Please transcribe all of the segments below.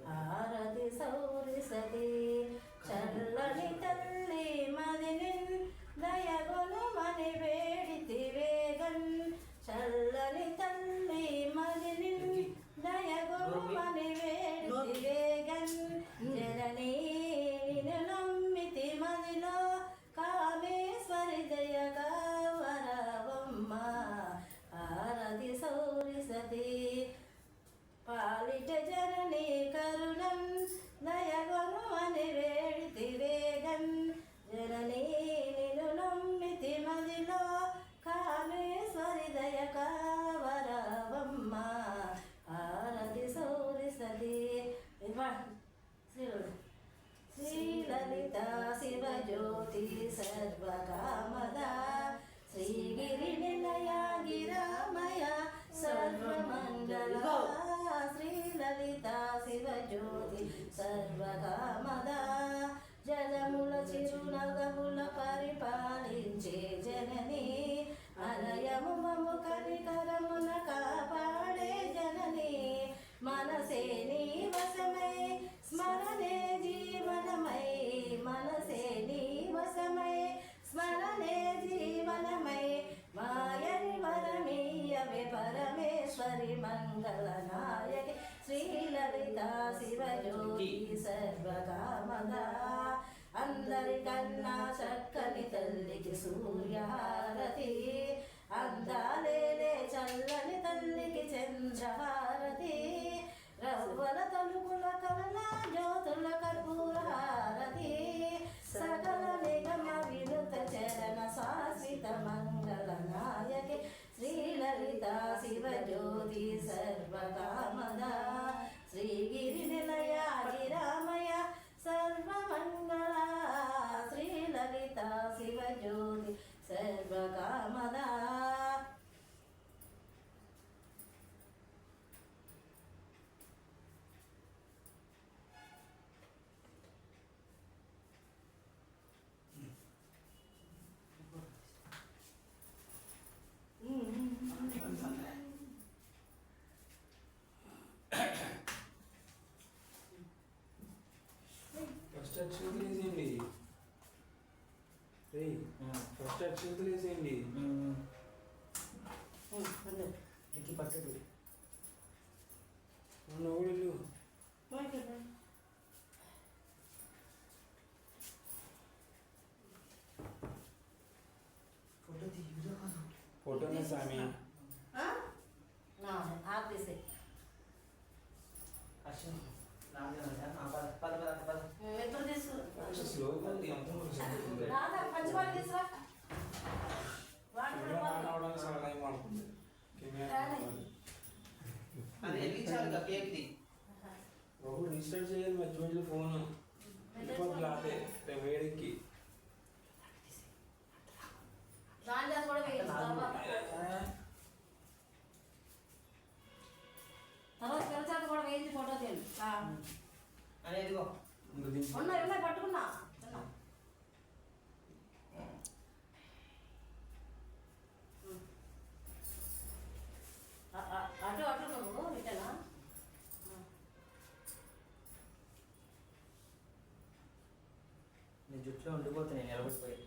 ఆరతి సౌరిసతి చల్లని తల్లి మదిని దయగొను మని వేడితి వేగన్ చల్లని తల్లి మదిని దయగొను మని వేడితి వేగన్ జననీ నిన్ను నమ్మితి మదిలో కామేశ్వరి దయగా వరవమ్మ ఆరతి సౌరిసతి పాలిట జననీ కరుణం దయగొను అని వేడితి వేగన్ జననీ నిన్ను నమ్మితి మదిలో కామేశ్వరి దయ కావరవమ్మ ఆరతి సౌరిసతి శ్రీలలిత శివజ్యోతి సర్వకామద శ్రీగిరి నిలయ గిరామయ సర్వమంగళ శ్రీలలిత శివజ్యోతి సర్వకామద జలముల చిరునగముల పరిపాలించే జనని అనయము మము కనికరమున కాపాడే జనని మనసే నీ వశమై స్మరణే జీవనమై మనసే నీ వశమై స్మరణే జీవనమై మాయని వరమీయవే పరమేశ్వరి మంగళనాయకి శ్రీలలిత శివజ్యోతి సర్వకామద అందరికన్నా చక్కని తల్లికి సూర్యహారతి అందాలేలే చల్లని తల్లికి చంద్రహారతి రవ్వల తలుపుల కలల జ్యోతుల కర్పూరహారతి సకల నిగమ వినుత చరణ శాశ్వత మంగళ నాయకి శ్రీలలిత శివజ్యోతి సర్వకామద శ్రీగిరి నిలయ గిరామయ సర్వమంగళ శ్రీలలిత శివజ్యోతి సర్వకామద ఫస్ట్ అక్షరం వేసేయండి ఫస్ట్ అక్షరం వేసేయండి పట్టడు నవ్వులు ఫోటోనే స్వామి రీస్టార్ట్ చేయాలి మధ్య మధ్యలో ఫోన్ వేడికి తర్వాత కూడా వేయించి ఫోటో తీయండి ఉన్నాయి పట్టుకున్నా అటు అటు నువ్వు ఇటనా నీ జుట్టులో ఉండిపోతున్నాయి నిలబడిపోయి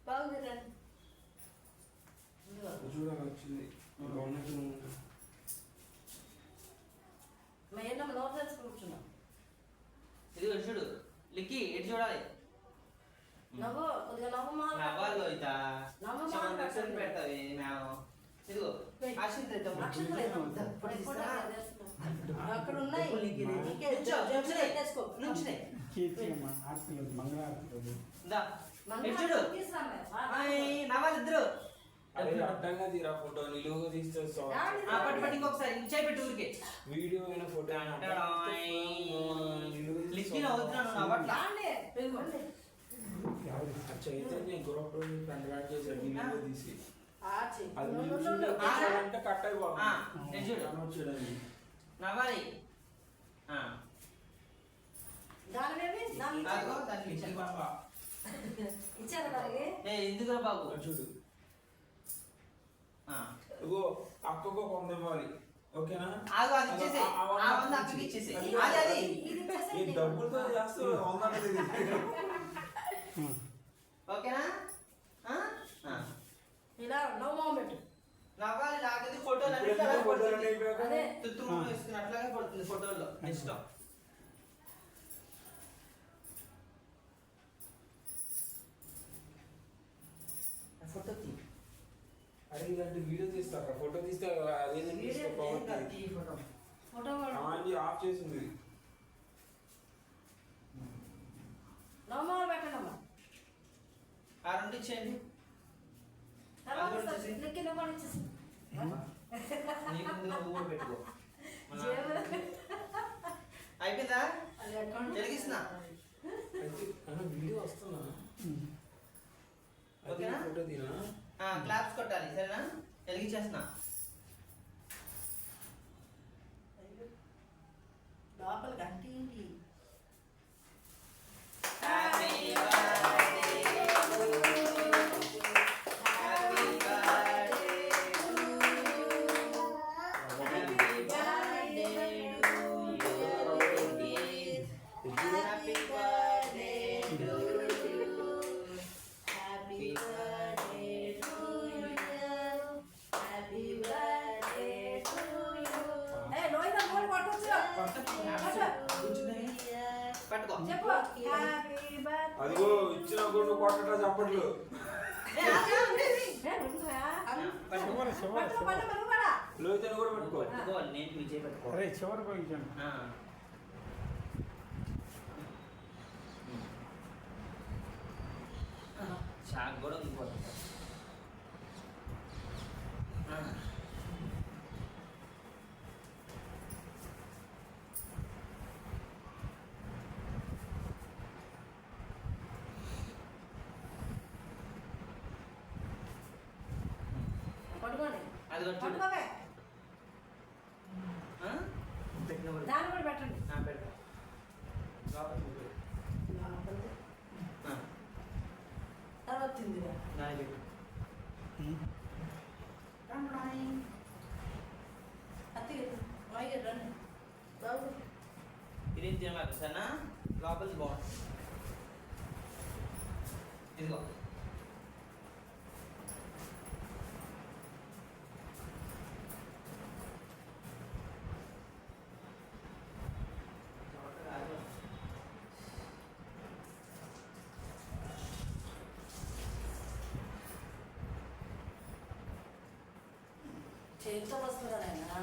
బాగుంది చూడాలి వచ్చింది మేడం నోట్ తెలుసుకుని కూర్చున్నాం ఇది చూడు లిక్కి ఎటు చూడాలి నవ్వు కొద్దిగా నవ్వు నవ్వాలి నవ్వు పెడతావి మేము ఇదిగో అక్కడ ఉన్నాయి నవ్వాలి ఇద్దరు అడ్డంగా తీరా ఫోటో నిలువుగా తీస్తే ఇంకొకసారి ఇచ్చాయి పెట్టు ఊరికే వీడియో అయిన ఫోటో చైతన్య గొప్ప కంట్రాక్ట్ చేశాడు నిలువుగా తీసి అది కట్ అయిపోతుంది నవ్వాలి ఎందుకు బాబు చూడు ఇగో అక్కకు కొంత ఇవ్వాలి ఓకేనా? ఆగు, అది ఇచ్చేసేయ్. ఆ వంద ఆ వంద అక్కడికి అక్కడికి ఇచ్చేసేయ్. అది అది. ఇది ఇచ్చేసేయ్ ఈ నీకు. డబ్బులతో చేస్తావు 100 అనేది. ఓకేనా? ఆ? ఆ. ఇలా నవ్వు మొహం పెట్టు. నవ్వాలి, నాకైతే ఫోటోలు అన్ని ఇప్పుడు అలాగే ఎందుకు ఫోటోలు పడుతుంది. అయిపోయాక? అదే తుత్తురు వేసుకున్నట్లాగే పడుతుంది ఫోటోల్లో. ఇష్టం. ఫోటో తీ. అరే ఇలాంటి వీడియో తీస్తారా? ఫోటో తీస్తే అదేదో వీడియో తీసుకోవాలి. తీ ఫోటో. ఫోటో కూడా. ఆఫ్ చేసింది. నవ్వు మొహం పెట్టండి అమ్మా. ఆ రెండు ఇచ్చేయండి. తర్వాత అది కూడా ఇచ్చేసి. లిక్కి నువ్వు కూడా ఇచ్చేసి. నీకు ముందు నువ్వు కూడా పెట్టుకో. మన- జేబులో. అయిపోయిందా? అది అకౌంట్. వెలిగిస్తున్నా. అయితే వీడియో వస్తున్నా. ఓకేనా? ఫోటో తీనా? క్లాప్స్ కొట్టాలి, సరేనా? వెలిగించేస్తున్నా. లోపల గంటి ఏంటి? Happy birthday to you. Happy birthday to you. Happy birthday to you. Happy birthday to you. Happy birthday to you. Happy birthday to you. ఏ లోయిదా మోడ్ కొట్టొచ్చు. కూర్చున్నాయి. పట్టుకో. చెప్పు. Happy birthday. అదిగో ఇచ్చిన గుండు కొట్టడా చప్పట్లు. ఏ ఉండురా. పట్టుకో. పట్టుకో పట్టుకో కూడా. లోతని కూడా పెట్టుకో. పట్టుకో, నేను విజయ్ పట్టుకో. అరే చివరి కొంచెం ఆ. చాక్ కూడా ఉంది కూడా. పట్టుకోండి. అది కూడా చూడు. పట్టుకోవే. ఆ? పెట్టిన కూడా. దాన్ని కూడా పెట్టండి. పెట్టు. లోపలికి పెట్టు. లోపలిది. ఆ, తర్వాత తిందిరా. దాన్ని పెట్టు. అత్తి మాయ రండి. బాబు. ఇది తినమాకు, సరేనా? లోపలికి బాగుంటుంది. ఇదిగో. చేతితో వస్తుంది కదా ఆయన.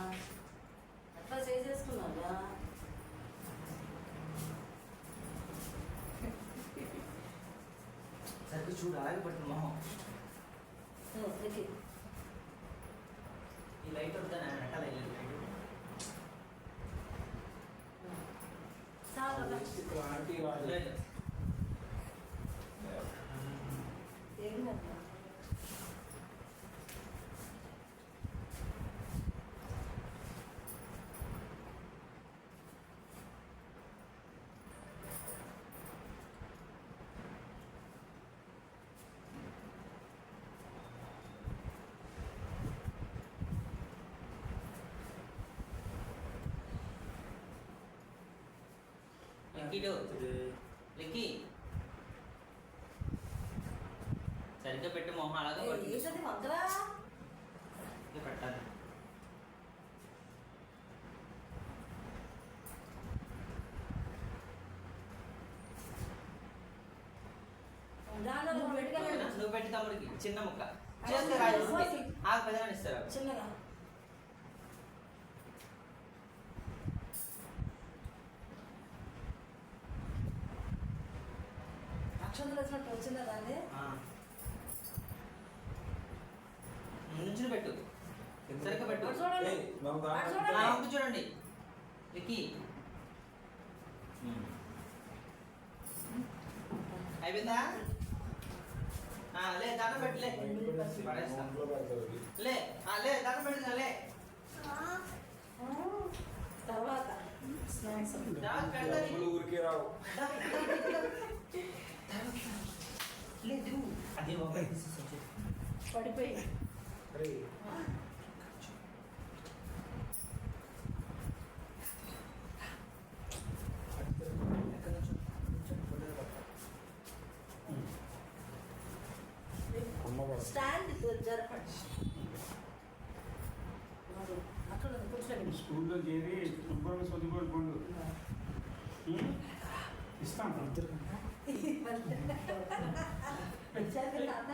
అట్లా చేసేసుకున్నారా? సరిగ్గా చూడు, అలాగే పట్టిన మొహం. ఎక్కి. ఈ లైట్ వద్దా వెనకాల లైట్. చాలు కదా. క్లారిటీ రాదు. లేదు. ఏం కదా. లిక్కిడు. లిక్కి. సరిగ్గా పెట్టి మొహం అలాగే పట్టు. ఏంటది వందరా? ఇది పెట్టాలి. దాంట్లో నువ్వు పెట్టుకెళ్ళండి. నువ్వు పెట్టి తమ్ముడికి చిన్న ముక్క చేస్తే రాజు ఆగు, పెద్దగా ఇస్తారు. చిన్నగా. అక్షంతలు వచ్చినట్టు వచ్చిందా దాన్ని? నుంచుని పెట్టు, సరిగ్గా పెట్టు. అటు చూడండి. ఏయ్, మనం అటు దాంట్లో చూడండి. నా వంపు చూడండి లిక్కి. అయిపోయిందా? లే దండం పెట్టలే. పడేస్తా. ఒంట్లో పెడతారు అది. లే లే దండం పెట్టుగా లే. తర్వాత స్నాక్స్. తర్వాత పెడతా నీకు. డబ్బులు ఊరికే రావు. లేదు అదే ఒక పడిపోయి. అరే అక్కడ కూర్చోండి. స్కూల్లో చేరి శుభ్రంగా చదువుకోవాలి పండు ఇస్తాను ఇద్దరు వచ్చాక నాన్న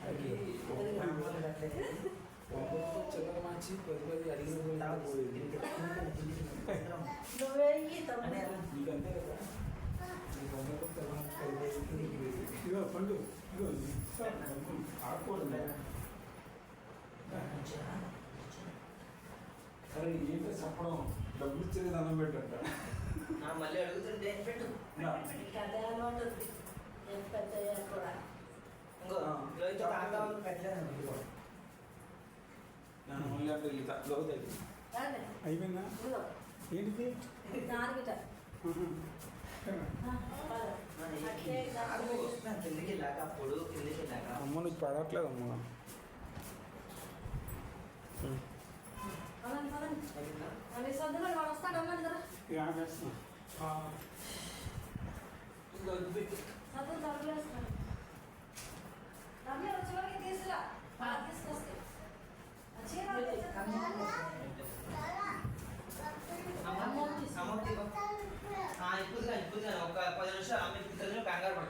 అది ఒక్కొక్క చిల్లర మార్చి 10 అడిగిన పోయింది. నువ్వే తమ్ముడు నీకంతే కదా నీకు ఒక్కొక్క తెలంగాణ ఇదిగో పండు ఇదిగో ఇస్తాను ఆకూడదు సరే ఏంటో చెప్పడం డబ్బులు ఇచ్చేది దండం పెట్టంట మళ్ళీ అడుగుతుంటే పెట్టు కథ ఉంటుంది పెద్ద కూడా ఇంకో రోజు తాతా పెట్టలేదు నన్ను మళ్ళీ అంటే ఈ తక్కువ తగ్గి రాలే. అయిపోయిందా ఇదిగో, ఏంటిది నాలుగిట. కిందికి వెళ్ళాక అప్పుడు కిందికి వెళ్ళాక అమ్మ నీకు పడట్లేదు అమ్మ పదండి, పదండి. మళ్ళీ సర్దుకోండి, వాడు వస్తాడు అన్నాడు కదా. ఇక ఆపేస్తున్నా ఇంకో పెట్టి సర్దులు తరగలేస్తాడు.